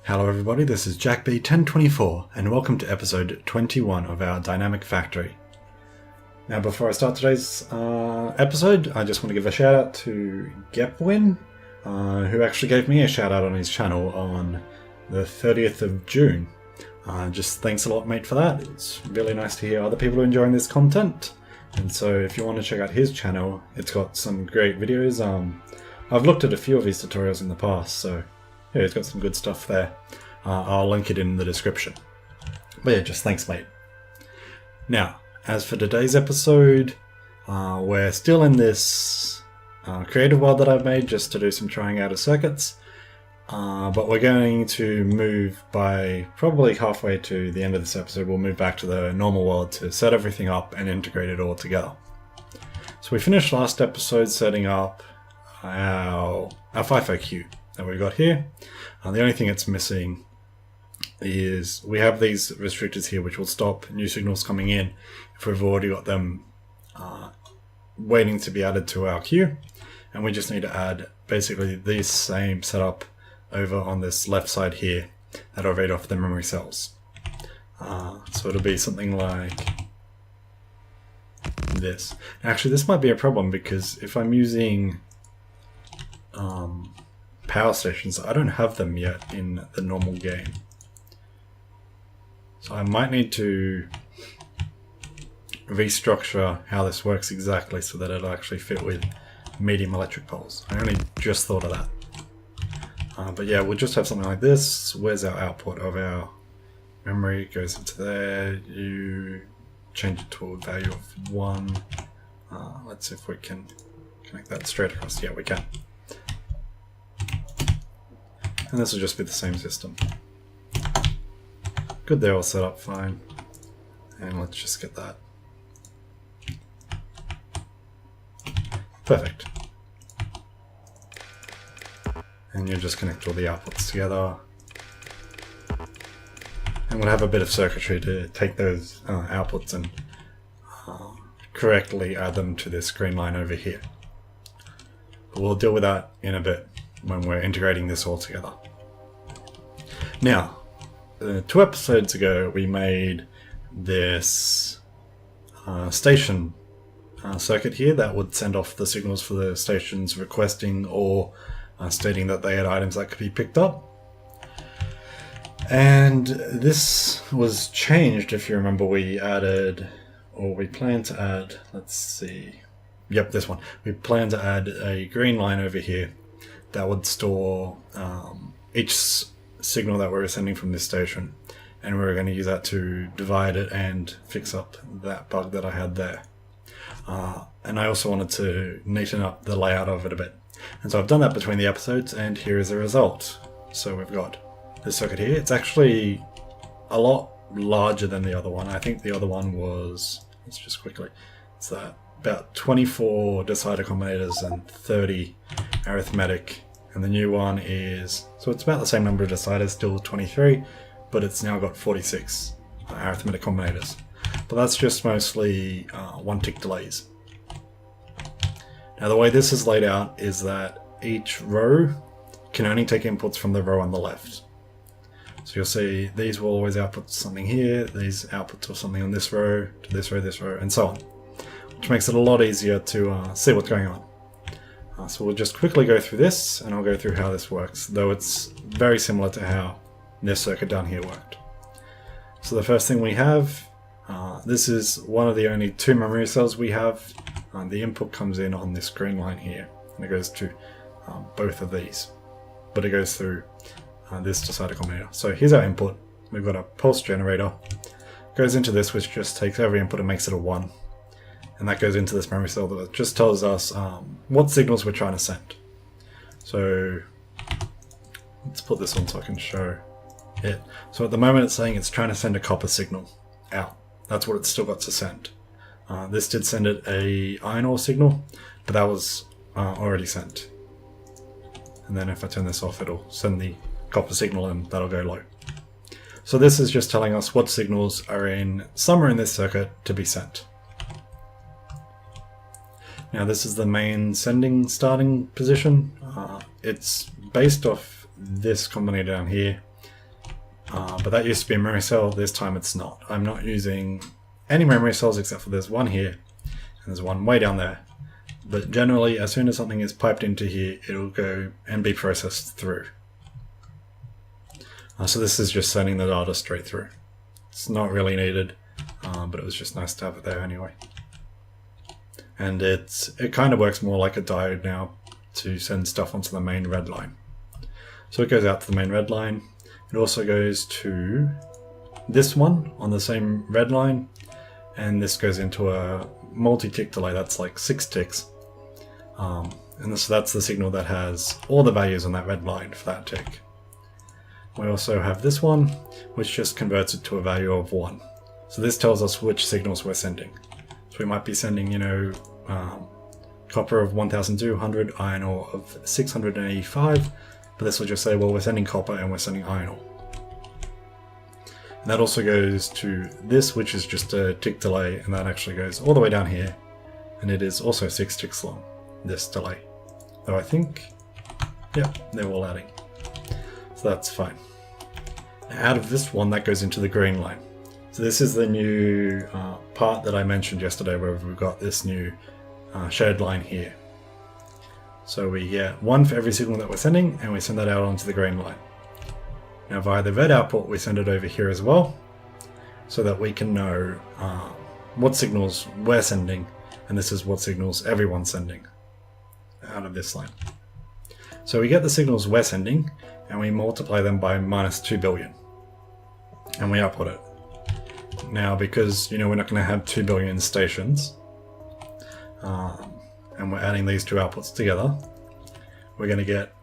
Hello everybody, this is JackB1024 and welcome to episode 21 of our Dynamic Factory. Now before I start today's episode, I just want to give a shout out to Gepwin, who actually gave me a shout out on his channel on the 30th of June. Just thanks a lot mate for that. It's really nice to hear other people are enjoying this content. And so if you want to check out his channel, it's got some great videos. I've looked at a few of his tutorials in the past, so yeah, it's got some good stuff there. I'll link it in the description. But yeah, just thanks mate. Now, as for today's episode, we're still in this creative world that I've made just to do some trying out of circuits. But we're going to move by probably halfway to the end of this episode. We'll move back to the normal world to set everything up and integrate it all together. So we finished last episode setting up our FIFO queue that we got here. The only thing it's missing is we have these restrictors here which will stop new signals coming in if we've already got them waiting to be added to our queue, and we just need to add basically this same setup over on this left side here that'll read off the memory cells. So it'll be something like this. Actually, this might be a problem because if I'm using power stations, I don't have them yet in the normal game. So I might need to restructure how this works exactly so that it'll actually fit with medium electric poles. I only just thought of that. But yeah, we'll just have something like this. Where's our output of our memory? It goes into there. You change it to a value of 1. Let's see if we can connect that straight across. Yeah, we can. And this will just be the same system. Good, they're all set up fine. And let's just get that. Perfect. And you just connect all the outputs together. And we'll have a bit of circuitry to take those outputs and correctly add them to this green line over here. But we'll deal with that in a bit when we're integrating this all together. Now, 2 episodes ago we made this station circuit here that would send off the signals for the stations requesting or stating that they had items that could be picked up. And this was changed, if you remember. We added, or we planned to add, let's see, yep, this one. We planned to add a green line over here that would store each signal that we were sending from this station, and we were going to use that to divide it and fix up that bug that I had there. And I also wanted to neaten up the layout of it a bit. And so I've done that between the episodes, and here is the result. So we've got this circuit here. It's actually a lot larger than the other one. I think the other one was, let's just quickly, it's about 24 decider combinators and 30 arithmetic. And the new one is, so it's about the same number of deciders, still 23, but it's now got 46 arithmetic combinators. But that's just mostly 1 tick delays. Now the way this is laid out is that each row can only take inputs from the row on the left. So you'll see these will always output something here, these outputs of something on this row, to this row, and so on. Which makes it a lot easier to see what's going on. So we'll just quickly go through this, and I'll go through how this works, though it's very similar to how this circuit down here worked. So the first thing we have, this is one of the only 2 memory cells we have. The input comes in on this green line here, and it goes to both of these, but it goes through this decider combinator. So here's our input. We've got a pulse generator. It goes into this, which just takes every input and makes it a 1. And that goes into this memory cell that just tells us what signals we're trying to send. So let's put this on so I can show it. So at the moment it's saying it's trying to send a copper signal out. That's what it's still got to send. This did send it a iron ore signal, but that was already sent. And then if I turn this off, it'll send the copper signal and that'll go low. So this is just telling us what signals are in somewhere in this circuit to be sent. Now this is the main sending starting position. It's based off this combinator down here. But that used to be a memory cell, this time it's not. I'm not using any memory cells except for there's one here, and there's one way down there. But generally, as soon as something is piped into here, it'll go and be processed through. So this is just sending the data straight through. It's not really needed, but it was just nice to have it there anyway. And it kind of works more like a diode now to send stuff onto the main red line. So it goes out to the main red line. It also goes to this one on the same red line, and this goes into a multi-tick delay. That's like 6 ticks. And so that's the signal that has all the values on that red line for that tick. We also have this one, which just converts it to a value of 1. So this tells us which signals we're sending. So we might be sending, copper of 1200, iron ore of 685, but this will just say, well, we're sending copper and we're sending iron ore. And that also goes to this, which is just a tick delay, and that actually goes all the way down here, and it is also 6 ticks long, this delay. Though I think, yeah, they're all adding. So that's fine. Now out of this one, that goes into the green line. So this is the new part that I mentioned yesterday, where we've got this new shaded line here. So we get 1 for every signal that we're sending, and we send that out onto the green line. Now via the red output, we send it over here as well, so that we can know what signals we're sending, and this is what signals everyone's sending out of this line. So we get the signals we're sending, and we multiply them by -2 billion, and we output it. Now, because we're not going to have 2 billion stations, and we're adding these two outputs together, we're going to get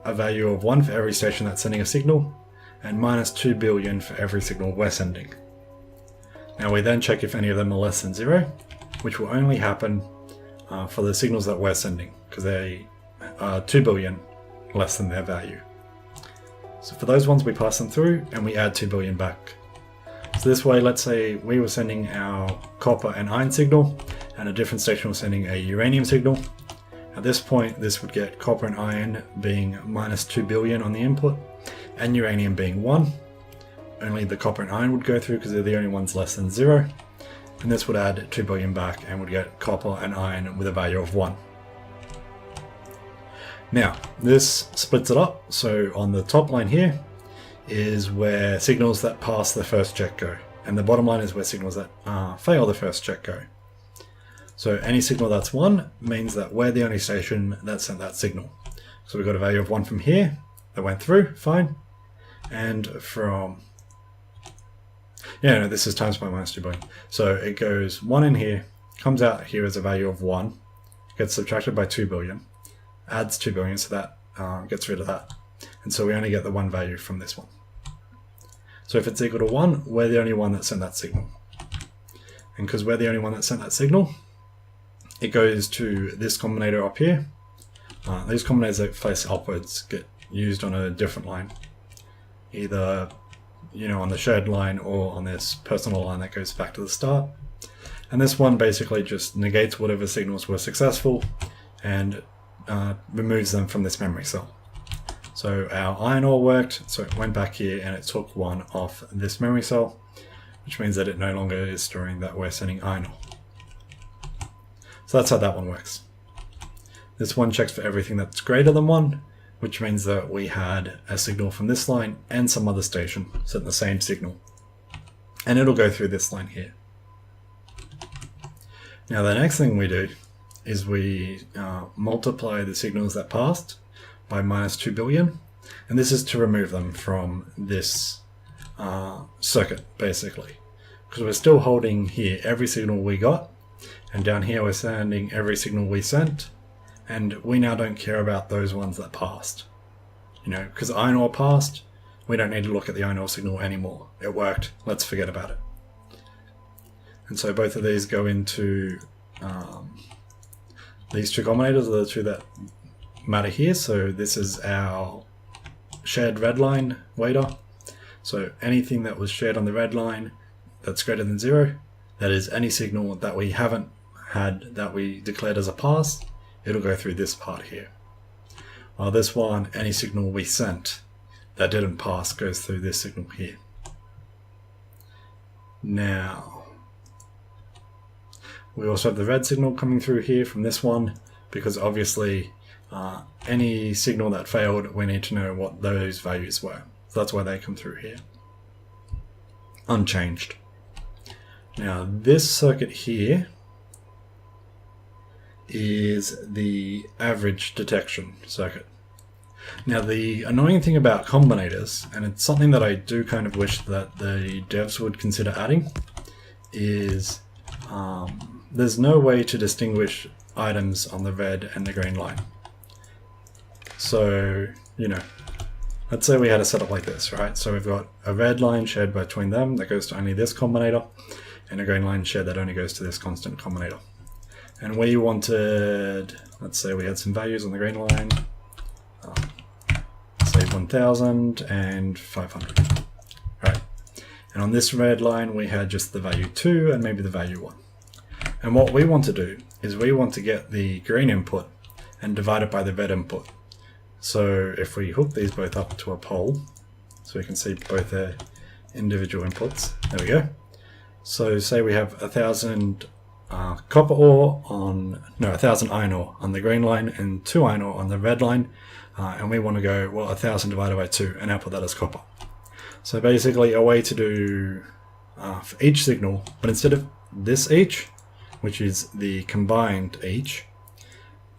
a value of 1 for every station that's sending a signal, and -2 billion for every signal we're sending. Now we then check if any of them are less than 0, which will only happen for the signals that we're sending, because they are 2 billion less than their value. So for those ones, we pass them through and we add 2 billion back. So this way, let's say we were sending our copper and iron signal, and a different station was sending a uranium signal. At this point, this would get copper and iron being -2 billion on the input, and uranium being 1. Only the copper and iron would go through because they're the only ones less than 0. And this would add 2 billion back and would get copper and iron with a value of 1. Now, this splits it up. So on the top line here is where signals that pass the first check go, and the bottom line is where signals that fail the first check go. So any signal that's 1 means that we're the only station that sent that signal. So we've got a value of 1 from here that went through, fine. And from, this is times by -2 billion. So it goes 1 in here, comes out here as a value of 1, gets subtracted by 2 billion, adds 2 billion, so that gets rid of that. And so we only get the 1 value from this one. So if it's equal to 1, we're the only one that sent that signal. And because we're the only one that sent that signal, it goes to this combinator up here. These combinators that face upwards get used on a different line, either on the shared line or on this personal line that goes back to the start. And this one basically just negates whatever signals were successful and removes them from this memory cell. So our iron ore worked, so it went back here and it took 1 off this memory cell, which means that it no longer is storing that we're sending iron ore. So that's how that one works. This one checks for everything that's greater than 1, which means that we had a signal from this line and some other station sent the same signal. And it'll go through this line here. Now the next thing we do is we multiply the signals that passed by -2 billion, and this is to remove them from this circuit, basically. Because we're still holding here every signal we got, and down here we're sending every signal we sent, and we now don't care about those ones that passed. Because iron ore passed, we don't need to look at the iron ore signal anymore. It worked, let's forget about it. And so both of these go into these two combinators are the two that matter here. So this is our shared red line waiter. So anything that was shared on the red line that's greater than 0, that is any signal that we haven't had that we declared as a pass, it'll go through this part here. While this one, any signal we sent that didn't pass goes through this signal here. Now, we also have the red signal coming through here from this one, because obviously any signal that failed, we need to know what those values were. So that's why they come through here, unchanged. Now this circuit here is the average detection circuit. Now the annoying thing about combinators, and it's something that I do kind of wish that the devs would consider adding, is there's no way to distinguish items on the red and the green line. So, you know, let's say we had a setup like this, right? So we've got a red line shared between them that goes to only this combinator, and a green line shared that only goes to this constant combinator. And we wanted, let's say we had some values on the green line, say 1000 and 500, right? And on this red line, we had just the value 2 and maybe the value 1. And what we want to do is we want to get the green input and divide it by the red input. So if we hook these both up to a pole, so we can see both their individual inputs, there we go. So say we have 1000 copper ore on, no, 1000 iron ore on the green line and 2 iron ore on the red line. And we want to go, well, 1000 divided by 2 and output that as copper. So basically a way to do for each signal, but instead of this each, which is the combined each,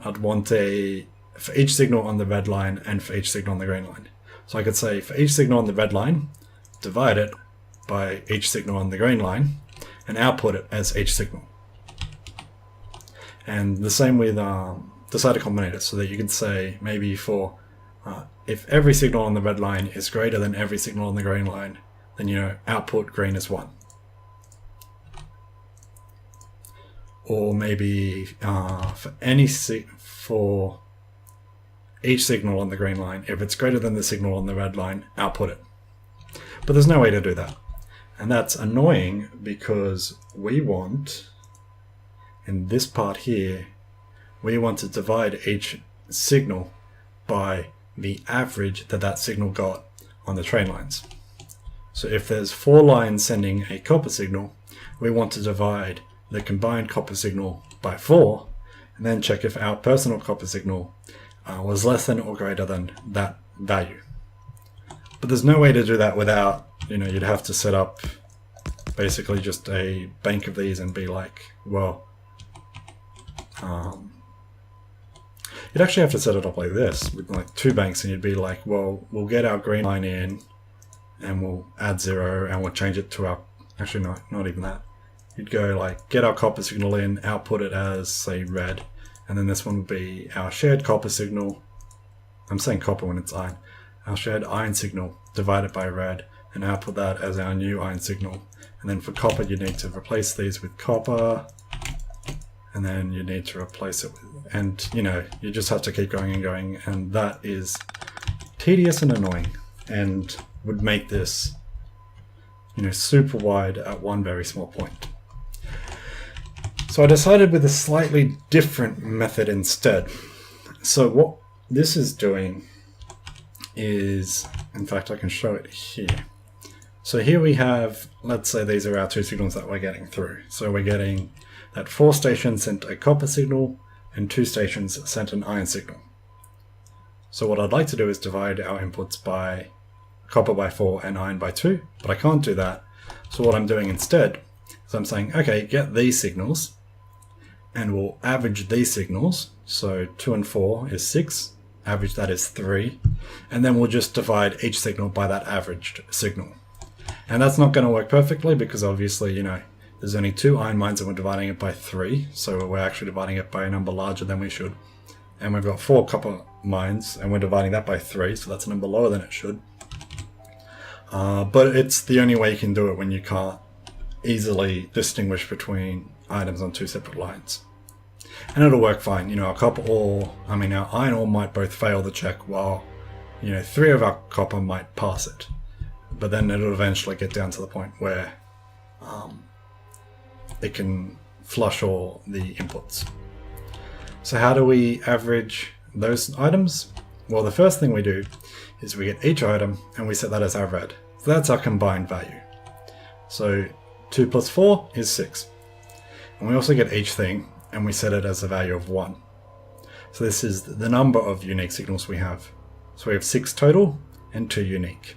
I'd want for each signal on the red line and for each signal on the green line. So I could say for each signal on the red line, divide it by each signal on the green line and output it as each signal. And the same with decider combinators, so that you could say maybe for if every signal on the red line is greater than every signal on the green line, then you know output green is 1. Or maybe for each signal on the green line, if it's greater than the signal on the red line, output it. But there's no way to do that. And that's annoying because we want, in this part here, we want to divide each signal by the average that that signal got on the train lines. So if there's 4 lines sending a copper signal, we want to divide the combined copper signal by 4, and then check if our personal copper signal was less than or greater than that value. But there's no way to do that without, you know, you'd have to set up basically just a bank of these and be like, well, you'd actually have to set it up like this, with like 2 banks, and you'd be like, well, we'll get our green line in, and we'll add 0, and we'll change it to our, actually no, not even that. You'd go like, get our copper signal in, output it as, say, red, and then this one would be our shared copper signal. I'm saying copper when it's iron. Our shared iron signal, divide it by red, and output that as our new iron signal. And then for copper, you need to replace these with copper, and then you need to replace it with, and you know, you just have to keep going and going, and that is tedious and annoying, and would make this, you know, super wide at one very small point. So I decided with a slightly different method instead. So what this is doing is, in fact, I can show it here. So here we have, let's say these are our 2 signals that we're getting through. So we're getting that 4 stations sent a copper signal and 2 stations sent an iron signal. So what I'd like to do is divide our inputs by copper by 4 and iron by 2, but I can't do that. So what I'm doing instead is I'm saying, okay, get these signals, and we'll average these signals. So 2 and 4 is 6, average that is 3, and then we'll just divide each signal by that averaged signal. And that's not going to work perfectly because obviously, you know, there's only 2 iron mines and we're dividing it by 3, so we're actually dividing it by a number larger than we should. And we've got 4 copper mines and we're dividing that by 3, so that's a number lower than it should. But it's the only way you can do it when you can't easily distinguish between items on 2 separate lines. And it'll work fine. You know, our copper ore, I mean, our iron ore might both fail the check while, you know, 3 of our copper might pass it. But then it'll eventually get down to the point where it can flush all the inputs. So how do we average those items? Well, the first thing we do is we get each item and we set that as our red. So that's our combined value. So 2 plus 4 is 6. And we also get each thing, and we set it as a value of 1. So this is the number of unique signals we have. So we have 6 total and 2 unique.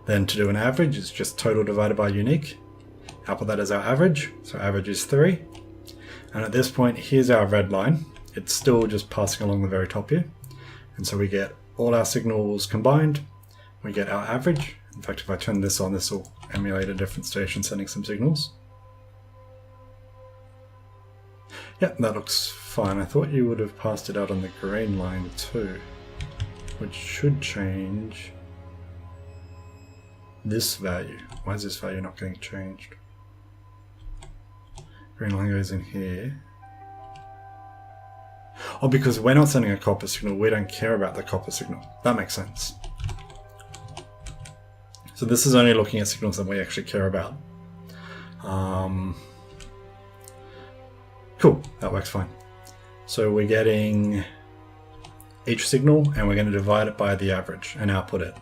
Then to do an average, it's just total divided by unique. Output that as our average, so average is 3. And at this point, here's our red line. It's still just passing along the very top here. And so we get all our signals combined. We get our average. In fact, if I turn this on, this will emulate a different station sending some signals. Yep, that looks fine. I thought you would have passed it out on the green line too, which should change this value. Why is this value not getting changed? Green line goes in here. Oh, because we're not sending a copper signal, we don't care about the copper signal. That makes sense. So this is only looking at signals that we actually care about. Cool, that works fine. So we're getting each signal and we're going to divide it by the average and output it.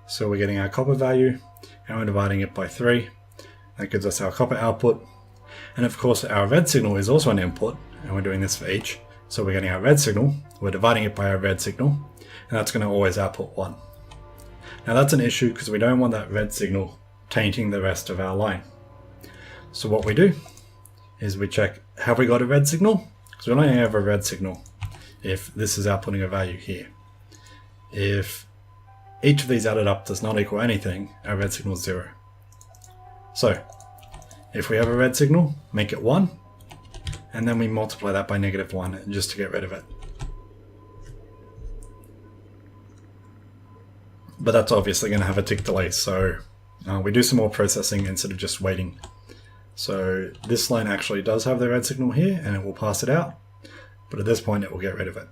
So we're getting our copper value and we're dividing it by 3. That gives us our copper output. And of course our red signal is also an input, and we're doing this for each. So we're getting our red signal, we're dividing it by our red signal, and that's going to always output 1. Now that's an issue because we don't want that red signal tainting the rest of our line. So what we do is we check, have we got a red signal? Because we only have a red signal if this is outputting a value here. If each of these added up does not equal anything, our red signal is 0. So if we have a red signal, make it 1, and then we multiply that by -1 just to get rid of it. But that's obviously going to have a tick delay, so we do some more processing instead of just waiting. So this line actually does have the red signal here, and it will pass it out, but at this point it will get rid of it.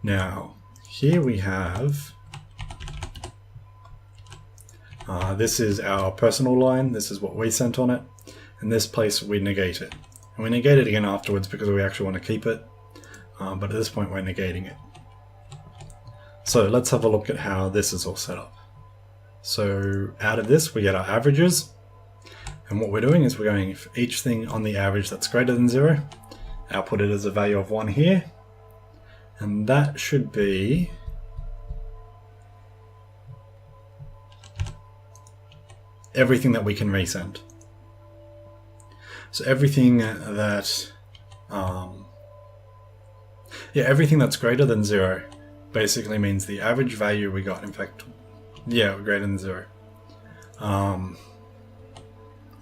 Now here we have this is our personal line, this is what we sent on it, and this place we negate it. And we negate it again afterwards because we actually want to keep it, but at this point we're negating it. So let's have a look at how this is all set up. So out of this we get our averages, and what we're doing is we're going for each thing on the average that's greater than 0, output it as a value of 1 here, and that should be everything that we can resend. So everything that, everything that's greater than 0 basically means the average value we got, in fact, greater than 0.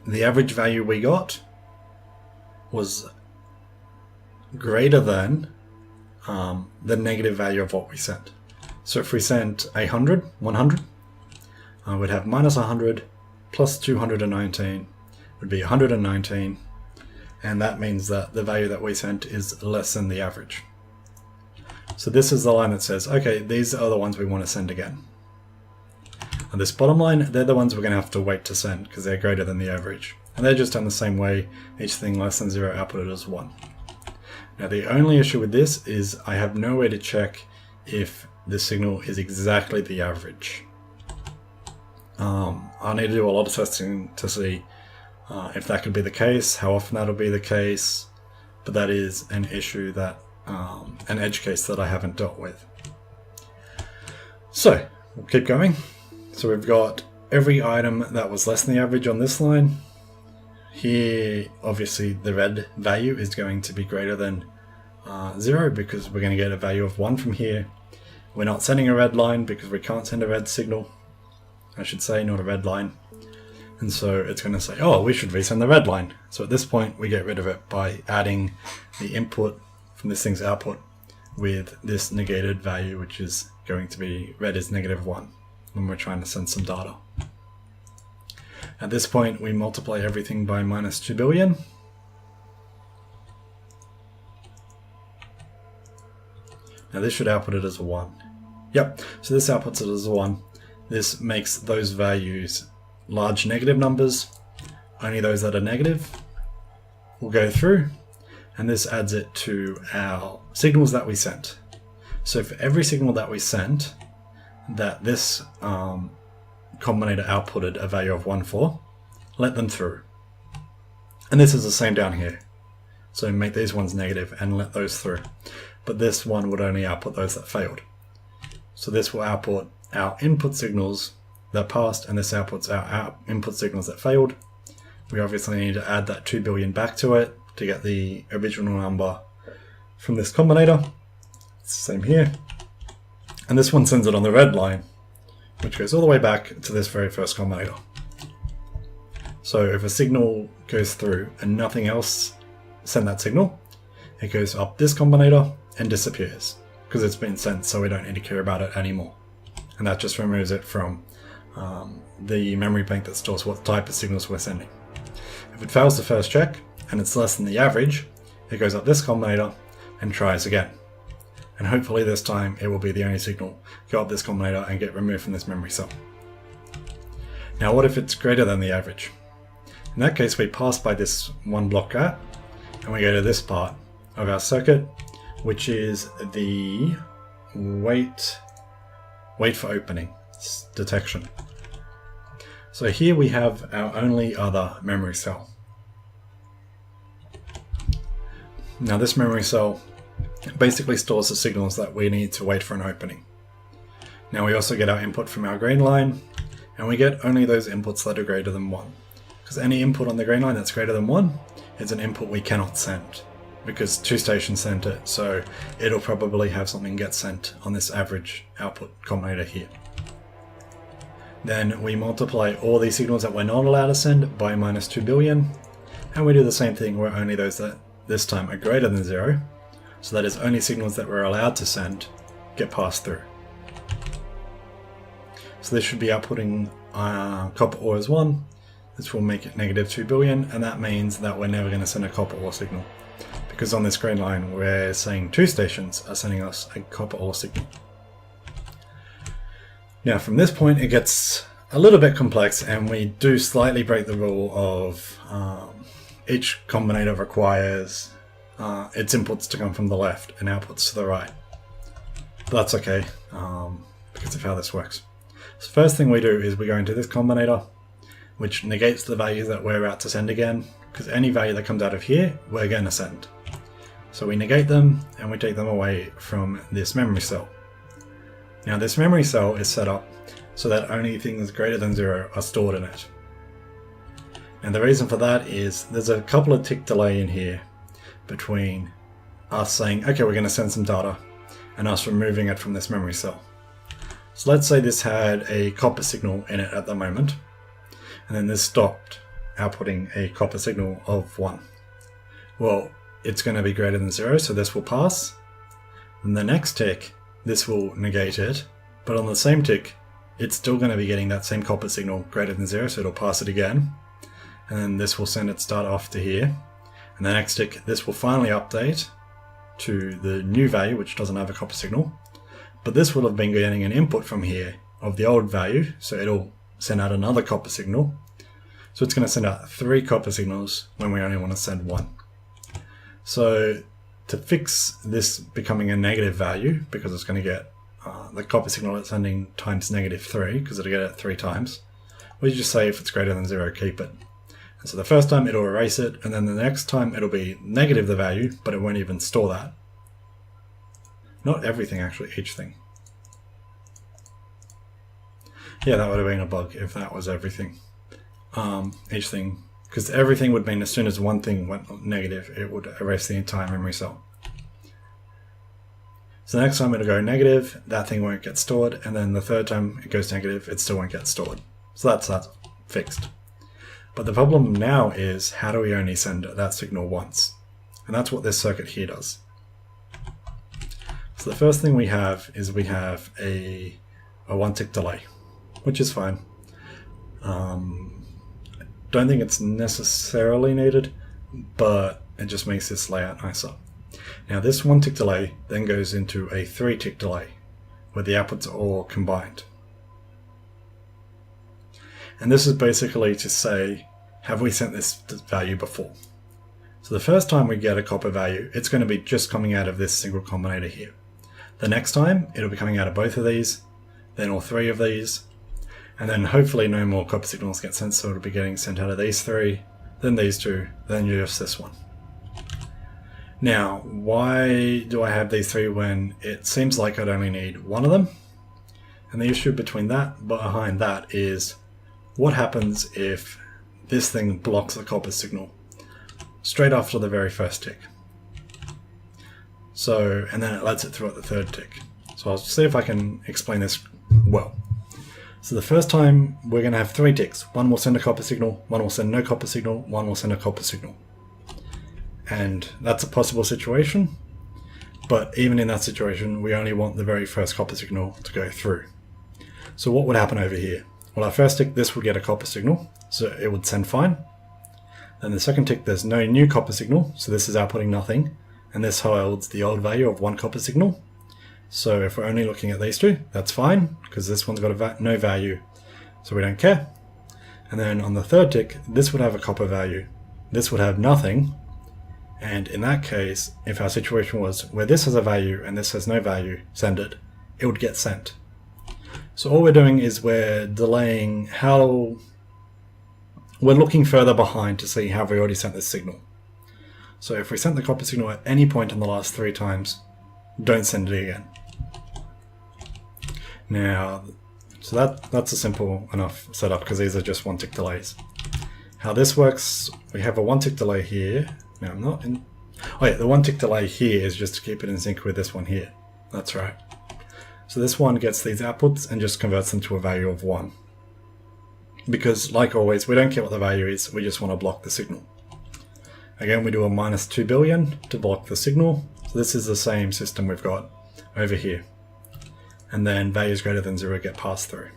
The average value we got was greater than the negative value of what we sent. So if we sent 100, we'd have minus 100 plus 219 would be 119, and that means that the value that we sent is less than the average. So this is the line that says, okay, these are the ones we want to send again. And this bottom line, they're the ones we're going to have to wait to send because they're greater than the average. And they're just done the same way, each thing less than 0 outputted as 1. Now the only issue with this is I have no way to check if the signal is exactly the average. I need to do a lot of testing to see if that could be the case, how often that'll be the case, but that is an issue that, an edge case that I haven't dealt with. So we'll keep going. So we've got every item that was less than the average on this line. Here, obviously the red value is going to be greater than 0 because we're going to get a value of 1 from here. We're not sending a red line because we can't send a red signal. I should say, not a red line. And so it's going to say, oh, we should resend the red line. So at this point, we get rid of it by adding the input from this thing's output with this negated value, which is going to be red is -1 when we're trying to send some data. At this point, we multiply everything by minus 2 billion. Now this should output it as a 1. Yep, so this outputs it as a 1. This makes those values large negative numbers. Only those that are negative will go through, and this adds it to our signals that we sent. So for every signal that we sent that this combinator outputted a value of 1 for, let them through. And this is the same down here. So make these ones negative and let those through. But this one would only output those that failed. So this will output our input signals that passed, and this outputs our input signals that failed. We obviously need to add that 2 billion back to it to get the original number from this combinator. It's the same here. And this one sends it on the red line, which goes all the way back to this very first combinator. So if a signal goes through and nothing else send that signal, it goes up this combinator and disappears because it's been sent, so we don't need to care about it anymore. And that just removes it from the memory bank that stores what type of signals we're sending. If it fails the first check and it's less than the average, it goes up this combinator and tries again. And hopefully this time it will be the only signal go up this combinator and get removed from this memory cell. Now what if it's greater than the average? In that case, we pass by this one block gap and we go to this part of our circuit, which is the wait for opening detection. So here we have our only other memory cell. Now this memory cell basically stores the signals that we need to wait for an opening. Now we also get our input from our green line, and we get only those inputs that are greater than 1. Because any input on the green line that's greater than 1 is an input we cannot send, because 2 stations sent it, so it'll probably have something get sent on this average output combinator here. Then we multiply all these signals that we're not allowed to send by minus 2 billion, and we do the same thing where only those that this time are greater than 0, so that is only signals that we're allowed to send get passed through. So this should be outputting copper ore as 1. This will make it negative 2 billion, and that means that we're never going to send a copper ore signal, because on this green line we're saying 2 stations are sending us a copper ore signal. Now from this point it gets a little bit complex, and we do slightly break the rule of each combinator requires its inputs to come from the left and outputs to the right. But that's okay, because of how this works. So first thing we do is we go into this combinator, which negates the value that we're about to send again, because any value that comes out of here we're going to send. So we negate them and we take them away from this memory cell. Now this memory cell is set up so that only things greater than 0 are stored in it. And the reason for that is there's a couple of tick delay in here between us saying, okay, we're going to send some data, and us removing it from this memory cell. So let's say this had a copper signal in it at the moment, and then this stopped outputting a copper signal of 1. Well, it's going to be greater than 0, so this will pass. And the next tick, this will negate it, but on the same tick, it's still going to be getting that same copper signal greater than 0, so it'll pass it again. And then this will send its data off to here. And the next tick, this will finally update to the new value, which doesn't have a copper signal. But this will have been getting an input from here of the old value, so it'll send out another copper signal. So it's going to send out 3 copper signals when we only want to send 1. So to fix this becoming a negative value, because it's going to get the copper signal it's sending times -3, because it'll get it 3 times, we just say if it's greater than 0, keep it. And so the first time it'll erase it, and then the next time it'll be negative the value, but it won't even store that. Not everything actually, each thing. Yeah, that would have been a bug if that was everything. Each thing, because everything would mean as soon as one thing went negative, it would erase the entire memory cell. So the next time it'll go negative, that thing won't get stored, and then the third time it goes negative, it still won't get stored. So that's that fixed. But the problem now is, how do we only send that signal once? And that's what this circuit here does. So the first thing we have is we have a 1 tick delay, which is fine. I don't think it's necessarily needed, but it just makes this layout nicer. Now this 1 tick delay then goes into a 3 tick delay, where the outputs are all combined. And this is basically to say, have we sent this value before? So the first time we get a copper value, it's going to be just coming out of this single combinator here. The next time, it'll be coming out of both of these, then all 3 of these. And then hopefully no more copper signals get sent, so it'll be getting sent out of these three, then these two, then just this one. Now, why do I have these three when it seems like I'd only need one of them? And the issue behind that is, what happens if this thing blocks the copper signal straight after the very first tick? So, and then it lets it through at the third tick. So I'll see if I can explain this well. So the first time we're going to have three ticks. One will send a copper signal, one will send no copper signal, one will send a copper signal. And that's a possible situation. But even in that situation, we only want the very first copper signal to go through. So what would happen over here? Well, our first tick, this would get a copper signal, so it would send fine. Then the second tick, there's no new copper signal, so this is outputting nothing. And this holds the old value of one copper signal. So if we're only looking at these two, that's fine, because this one's got no value, so we don't care. And then on the third tick, this would have a copper value. This would have nothing. And in that case, if our situation was where this has a value and this has no value, send it, it would get sent. So all we're doing is we're delaying we're looking further behind to see have we already sent this signal. So if we sent the copper signal at any point in the last 3 times, don't send it again. Now, so that's a simple enough setup because these are just 1 tick delays. How this works, we have a 1 tick delay here. Now I'm not in. Oh yeah, the 1 tick delay here is just to keep it in sync with this one here. That's right. So this one gets these outputs and just converts them to a value of 1. Because like always, we don't care what the value is, we just want to block the signal. Again, we do a -2 billion to block the signal. So this is the same system we've got over here. And then values greater than 0 get passed through.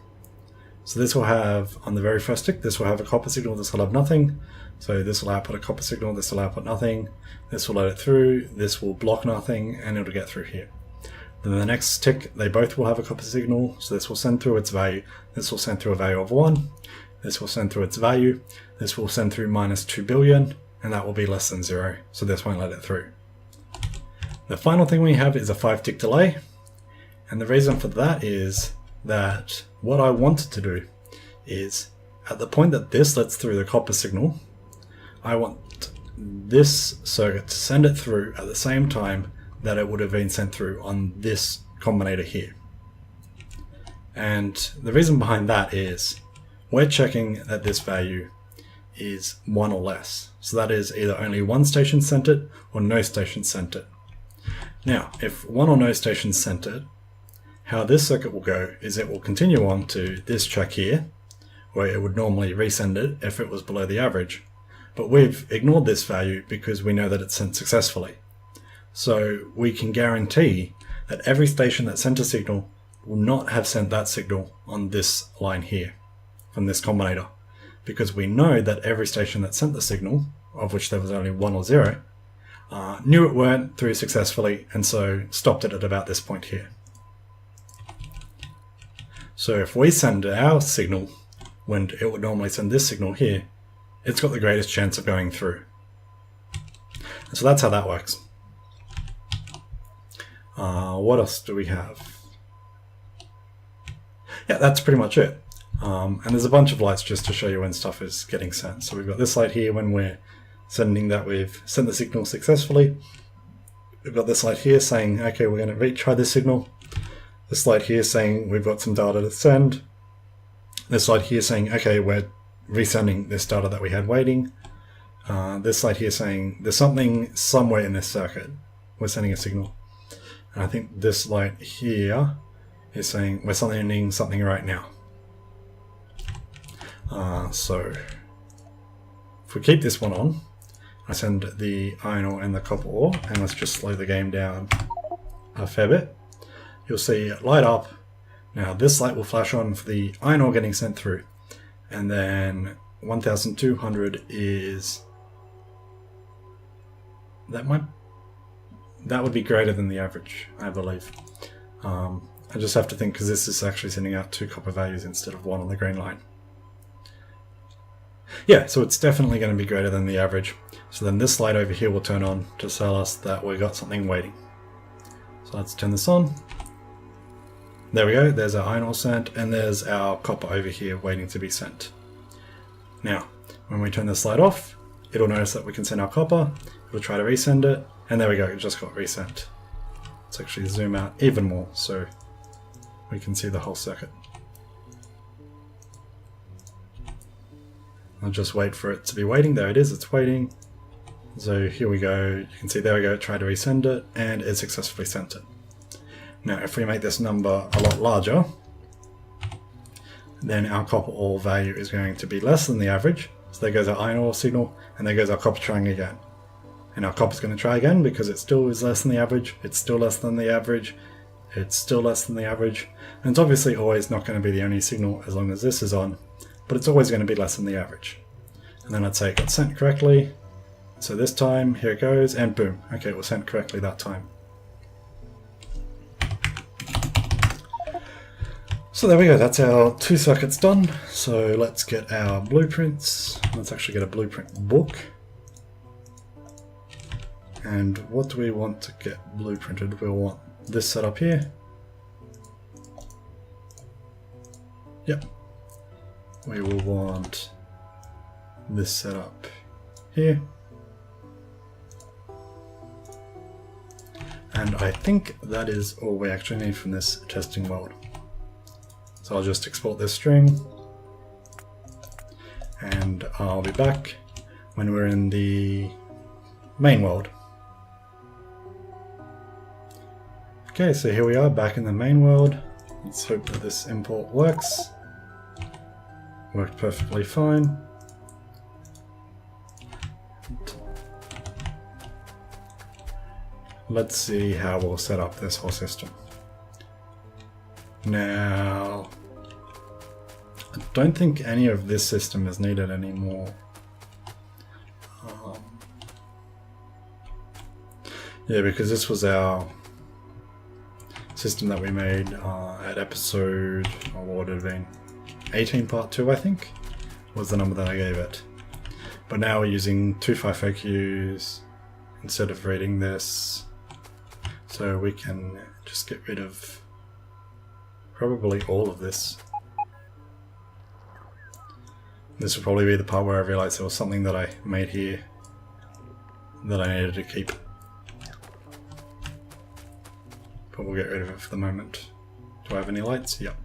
So this will have, on the very first tick, this will have a copper signal, this will have nothing. So this will output a copper signal, this will output nothing. This will let it through, this will block nothing, and it'll get through here. Then the next tick, they both will have a copper signal, so this will send through its value. This will send through a value of 1. This will send through its value. This will send through -2 billion, and that will be less than 0, so this won't let it through. The final thing we have is a 5 tick delay, and the reason for that is that what I wanted to do is, at the point that this lets through the copper signal, I want this circuit to send it through at the same time that it would have been sent through on this combinator here. And the reason behind that is we're checking that this value is 1 or less. So that is either only 1 station sent it or no station sent it. Now, if 1 or no station sent it, how this circuit will go is it will continue on to this check here, where it would normally resend it if it was below the average. But we've ignored this value because we know that it's sent successfully. So we can guarantee that every station that sent a signal will not have sent that signal on this line here from this combinator, because we know that every station that sent the signal, of which there was only 1 or 0, knew it weren't through successfully and so stopped it at about this point here. So if we send our signal when it would normally send this signal here, it's got the greatest chance of going through. And so that's how that works. What else do we have? Yeah, that's pretty much it. And there's a bunch of lights just to show you when stuff is getting sent. So we've got this light here when we're sending that we've sent the signal successfully. We've got this light here saying, okay, we're going to retry this signal. This light here saying we've got some data to send. This light here saying, okay, we're resending this data that we had waiting. This light here saying there's something somewhere in this circuit. We're sending a signal. And I think this light here is saying we're sending something right now. So if we keep this one on, I send the iron ore and the copper ore, and let's just slow the game down a fair bit. You'll see it light up. Now this light will flash on for the iron ore getting sent through, and then 1200 is that would be greater than the average, I believe. I just have to think because this is actually sending out 2 copper values instead of 1 on the green line. Yeah, so it's definitely going to be greater than the average. So then this light over here will turn on to tell us that we got something waiting. So let's turn this on. There we go, there's our iron ore sent, and there's our copper over here waiting to be sent. Now, when we turn this slide off, it'll notice that we can send our copper, it'll try to resend it, and there we go, it just got resent. Let's actually zoom out even more so we can see the whole circuit. I'll just wait for it to be waiting. There it is, it's waiting. So here we go, you can see there we go, try to resend it, and it successfully sent it. Now if we make this number a lot larger, then our copper ore value is going to be less than the average. So there goes our iron ore signal, and there goes our copper trying again. And our copper's going to try again because it still is less than the average, it's still less than the average, it's still less than the average. And it's obviously always not going to be the only signal as long as this is on, but it's always going to be less than the average. And then I'd say it got sent correctly. So this time, here it goes, and boom. Okay, it was sent correctly that time. So there we go, that's our 2 circuits done. So let's get our blueprints. Let's actually get a blueprint book. And what do we want to get blueprinted? We'll want this setup here. Yep. We will want this setup here. And I think that is all we actually need from this testing world. So I'll just export this string, and I'll be back when we're in the main world. Okay, so here we are back in the main world. Let's hope that this import works. Worked perfectly fine. Let's see how we'll set up this whole system. Now, I don't think any of this system is needed anymore. Yeah, because this was our system that we made at episode, what would it have been? 18 part 2, I think, was the number that I gave it. But now we're using 2 FIFO queues instead of reading this. So we can just get rid of probably all of this. This will probably be the part where I realized there was something that I made here that I needed to keep. But we'll get rid of it for the moment. Do I have any lights? Yep.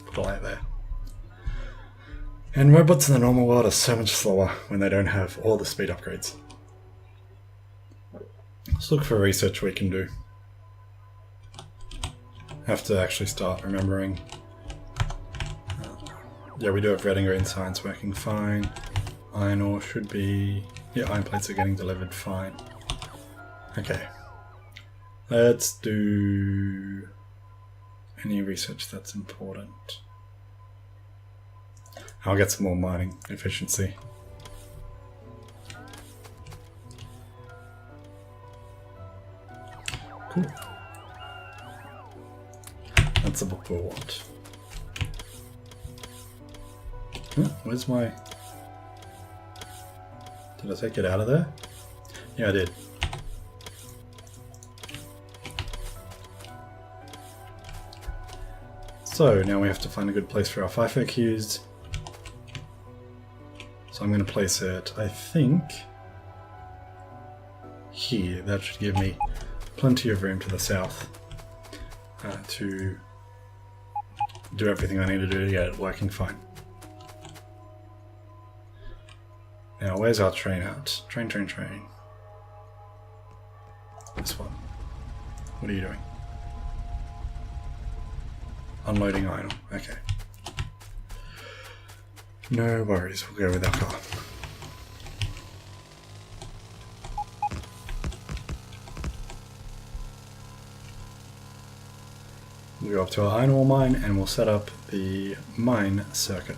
Put a light there. And robots in the normal world are so much slower when they don't have all the speed upgrades. Let's look for research we can do. Have to actually start remembering. Yeah, we do have red and green science working fine. Iron ore should be... yeah, iron plates are getting delivered fine. Okay. Let's do any research that's important. I'll get some more mining efficiency. Cool. That's the book we'll want. Where's my... did I take it out of there? Yeah, I did. So now we have to find a good place for our FIFO queues. So I'm going to place it, I think, here. That should give me plenty of room to the south to do everything I need to do to get it working fine. Now, where's our train at? Train. This one. What are you doing? Unloading iron. Okay. No worries, we'll go with our car. We'll go up to our iron ore mine and we'll set up the mine circuit.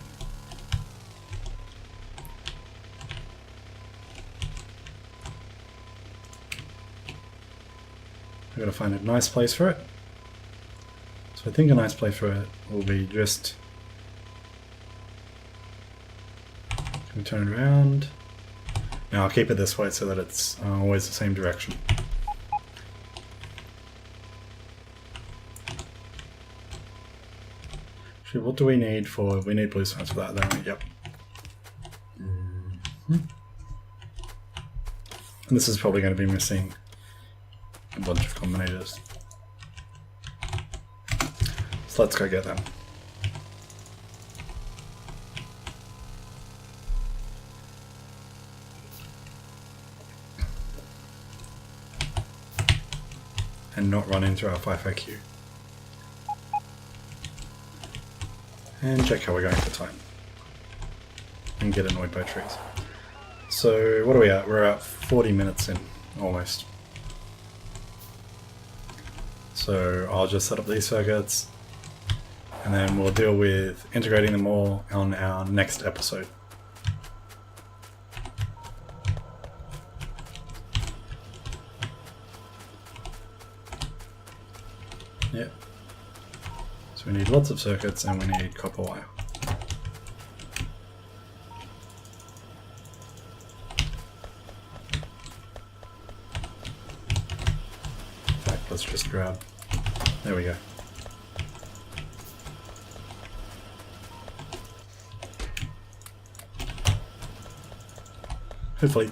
We've got to find a nice place for it. So I think a nice place for it will be just... can we turn it around? Now I'll keep it this way so that it's always the same direction. Actually, what do we need for? We need blue signs for that, don't we? Yep. And this is probably going to be missing a bunch of combinators. So let's go get them. And not run into our FIFO queue. And check how we're going for time. And get annoyed by trees. So what are we at? We're at 40 minutes in, almost. So I'll just set up these circuits, and then we'll deal with integrating them all on our next episode. Yep. So we need lots of circuits and we need copper wire. In fact, let's just grab, there we go. Hopefully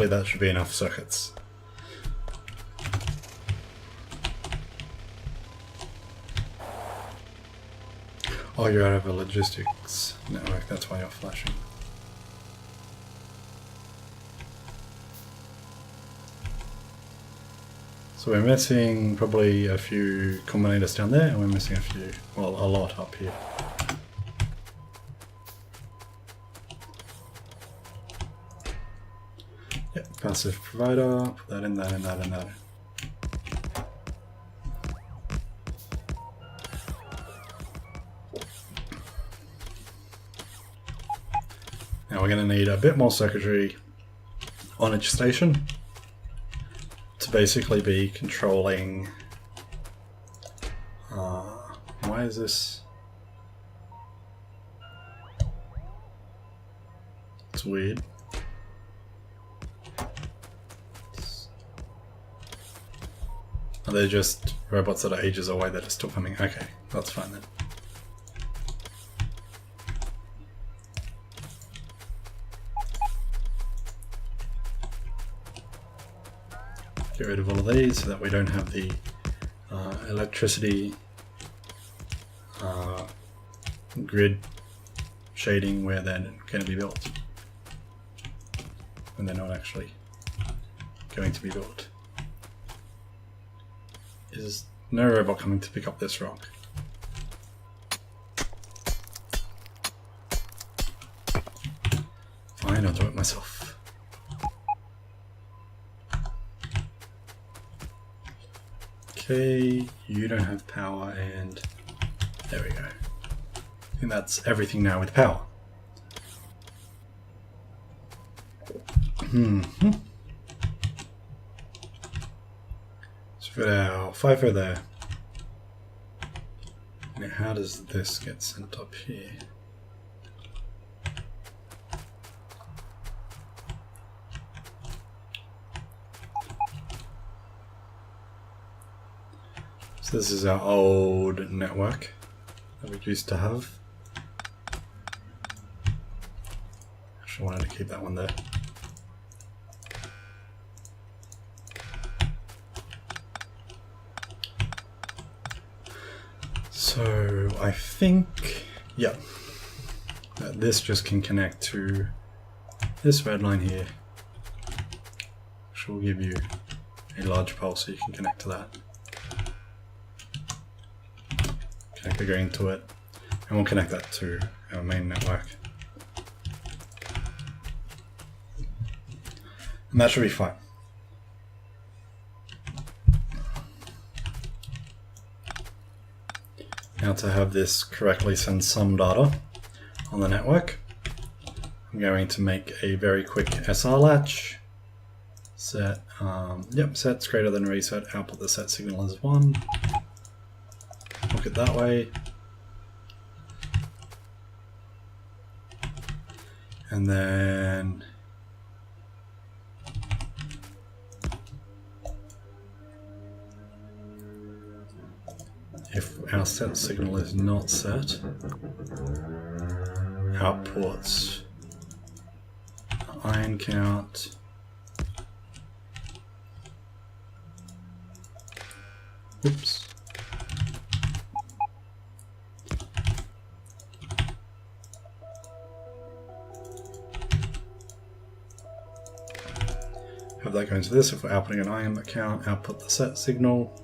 that should be enough circuits. Oh, you're out of a logistics network, that's why you're flashing. So we're missing probably a few combinators down there, and we're missing a few, well, a lot up here. Yep, passive provider, put that in, that in, that in, that in. Now we're going to need a bit more circuitry on each station to basically be controlling. Why is this? It's weird. Are they just robots that are ages away that are still coming? Okay, that's fine then. Get rid of all of these so that we don't have the electricity grid shading where they're going to be built when they're not actually going to be built. Is no robot coming to pick up this rock? Fine, I'll do it myself. Okay, you don't have power, and there we go. I think that's everything now with power. So we've got our FIFO there. Now how does this get sent up here? So this is our old network that we used to have. Actually, I wanted to keep that one there. So I think, yeah, that this just can connect to this red line here, which will give you a large pulse so you can connect to that. Configure into it, and we'll connect that to our main network. And that should be fine. Now to have this correctly send some data on the network, I'm going to make a very quick SR latch. Set, set's greater than reset, output the set signal as 1. Look it that way. And then our set signal is not set. Outputs, iron count, oops. Have that go into this. If we're outputting an iron count, output the set signal.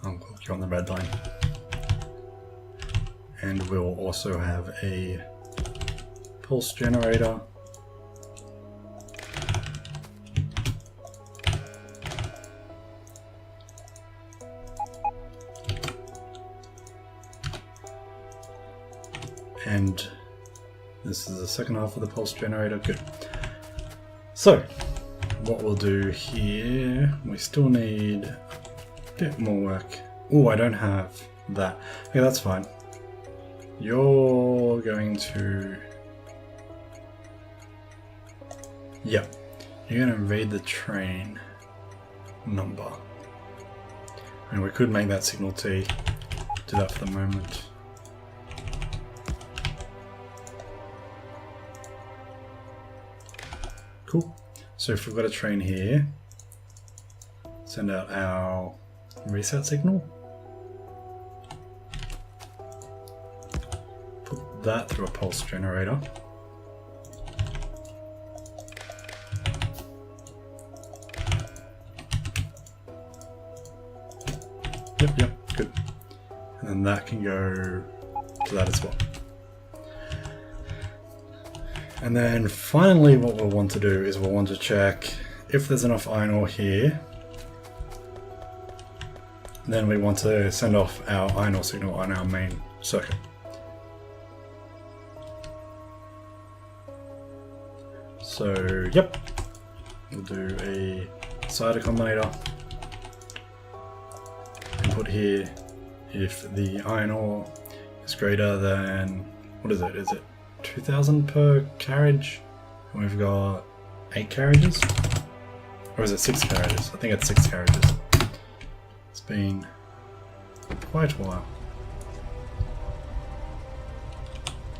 I'll click on the red line. And we'll also have a pulse generator. And this is the second half of the pulse generator. Good. So what we'll do here, we still need a bit more work. Oh, I don't have that. Okay, that's fine. You're going to, yeah, you're going to read the train number. And we could make that signal T. Do that for the moment. Cool. So if we've got a train here, send out our reset signal. Put that through a pulse generator. Yep, good. And then that can go to that as well. And then finally what we'll want to do is we'll want to check if there's enough iron ore here. Then we want to send off our iron ore signal on our main circuit. So, yep, we'll do a cider combinator. Input here if the iron ore is greater than, what is it? Is it 2000 per carriage? And we've got 8 carriages? Or is it 6 carriages? I think it's 6 carriages. It's been quite a while.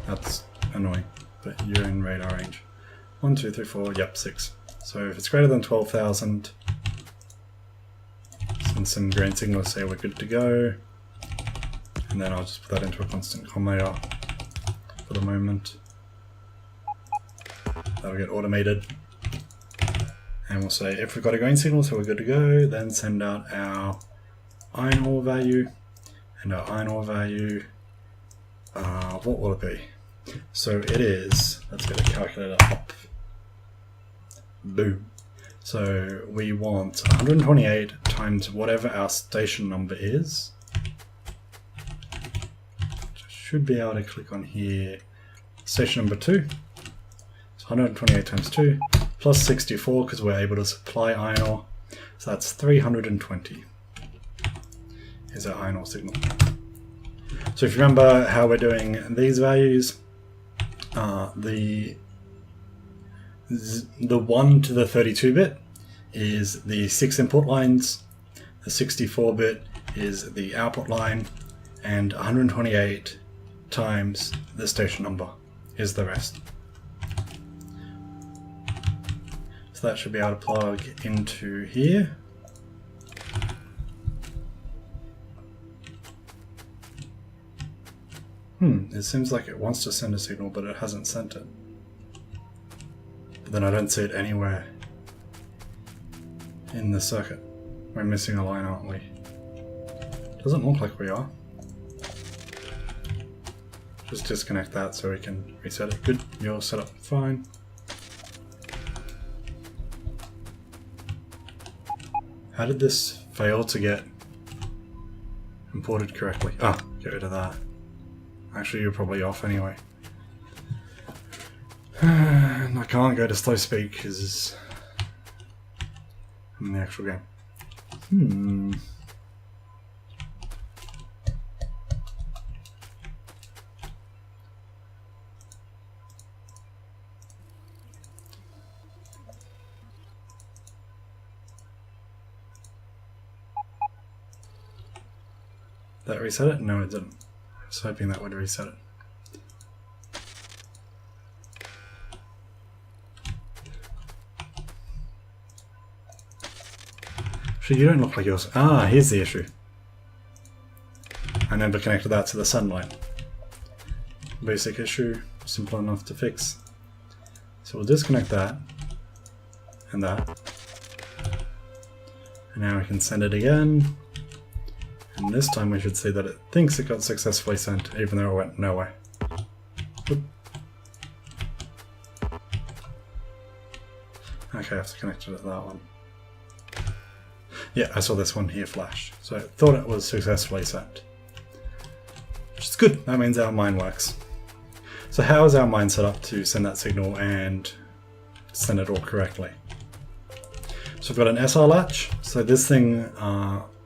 That's annoying, but you're in radar range. 1, 2, 3, 4, yep, 6. So if it's greater than 12,000, send some green signals, say we're good to go. And then I'll just put that into a constant combinator for the moment. That'll get automated. And we'll say if we've got a green signal, so we're good to go, then send out our iron ore value. And our iron ore value, what will it be? So it is, let's get a calculator up. Boom. So we want 128 times whatever our station number is. Should be able to click on here. Station number 2. So 128 times 2 plus 64 because we're able to supply iron ore. So that's 320 is our iron ore signal. So if you remember how we're doing these values, the 1 to the 32-bit is the 6 input lines, the 64-bit is the output line, and 128 times the station number is the rest. So that should be able to plug into here. It seems like it wants to send a signal, but it hasn't sent it. But then I don't see it anywhere in the circuit. We're missing a line, aren't we? Doesn't look like we are. Just disconnect that so we can reset it. Good, you're set up fine. How did this fail to get imported correctly? Ah, get rid of that. Actually, you're probably off anyway. And I can't go to slow speed because I'm in the actual game. That reset it? No, it didn't. I was hoping that would reset it. Actually, you don't look like yours. Ah, here's the issue. I never connected that to the sunlight. Basic issue, simple enough to fix. So we'll disconnect that and that. And now we can send it again. And this time we should see that it thinks it got successfully sent, even though it went nowhere. Oop. Okay, I have to connect it to that one. Yeah, I saw this one here flash. So I thought it was successfully sent. Which is good, that means our mine works. So how is our mine set up to send that signal and send it all correctly? So we've got an SR latch. So this thing,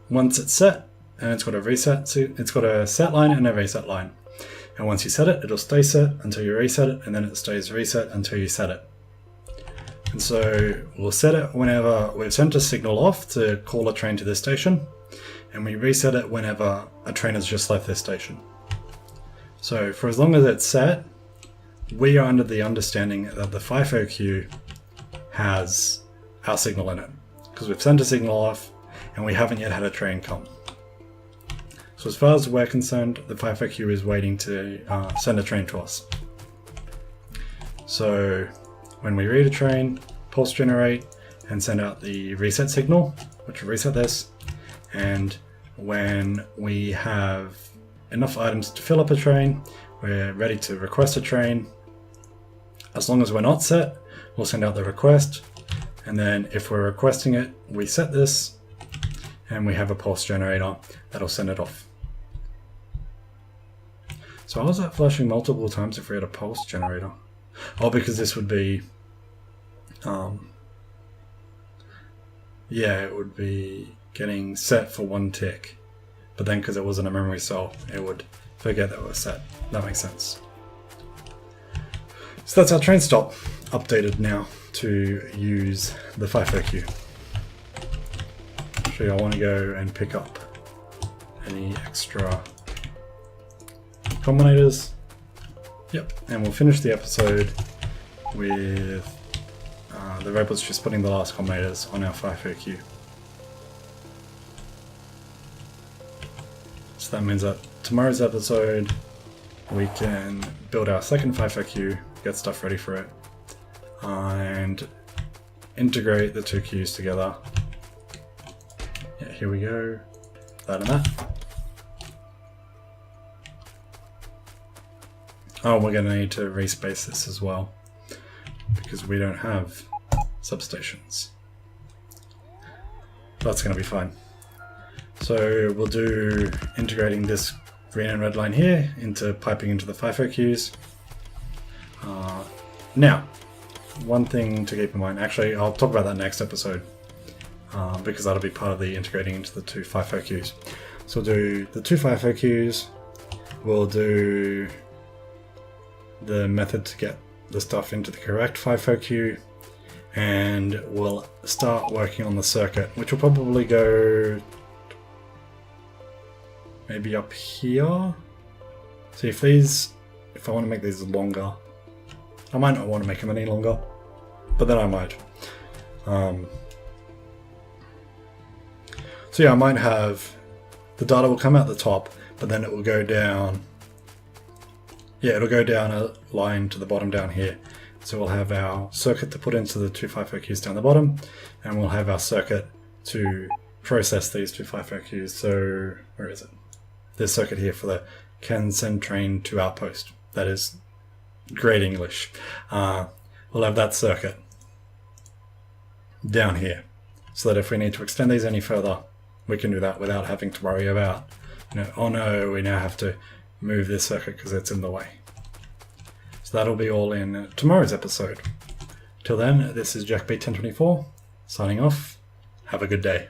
once it's set, and it's got a reset, so it's got a set line and a reset line. And once you set it, it'll stay set until you reset it, and then it stays reset until you set it. And so we'll set it whenever we've sent a signal off to call a train to this station, and we reset it whenever a train has just left this station. So for as long as it's set, we are under the understanding that the FIFO queue has our signal in it, because we've sent a signal off and we haven't yet had a train come. So as far as we're concerned, the FIFO queue is waiting to send a train to us. So when we read a train, pulse generate and send out the reset signal, which will reset this. And when we have enough items to fill up a train, we're ready to request a train. As long as we're not set, we'll send out the request. And then if we're requesting it, we set this and we have a pulse generator that'll send it off. So how is that flashing multiple times if we had a pulse generator? Oh, because this would be, yeah, it would be getting set for one tick. But then because it wasn't a memory cell, it would forget that it was set. That makes sense. So that's our train stop updated now to use the FIFO queue. Actually, I want to go and pick up any extra combinators. Yep, and we'll finish the episode with the robots just putting the last combinators on our FIFO queue. So that means that tomorrow's episode we can build our second FIFO queue, get stuff ready for it, and integrate the two queues together. Yeah, here we go. That and that. Oh, we're going to need to respace this as well, because we don't have substations. That's going to be fine. So we'll do integrating this green and red line here into piping into the FIFO queues. Now, one thing to keep in mind, actually I'll talk about that next episode, because that'll be part of the integrating into the two FIFO queues. So we'll do the two FIFO queues, we'll do the method to get the stuff into the correct FIFO queue, and we'll start working on the circuit, which will probably go maybe up here. So if I want to make these longer, I might not want to make them any longer, but then I might. So yeah, I might have the data will come out the top, but then it will go down. Yeah, it'll go down a line to the bottom down here. So we'll have our circuit to put into the two FIFO queues down the bottom, and we'll have our circuit to process these two FIFO queues. So where is it? This circuit here for the can send train to outpost. That is great English. We'll have that circuit down here, so that if we need to extend these any further, we can do that without having to worry about, oh no, we now have to move this circuit because it's in the way. So that'll be all in tomorrow's episode. Till then, this is JackB1024 signing off. Have a good day.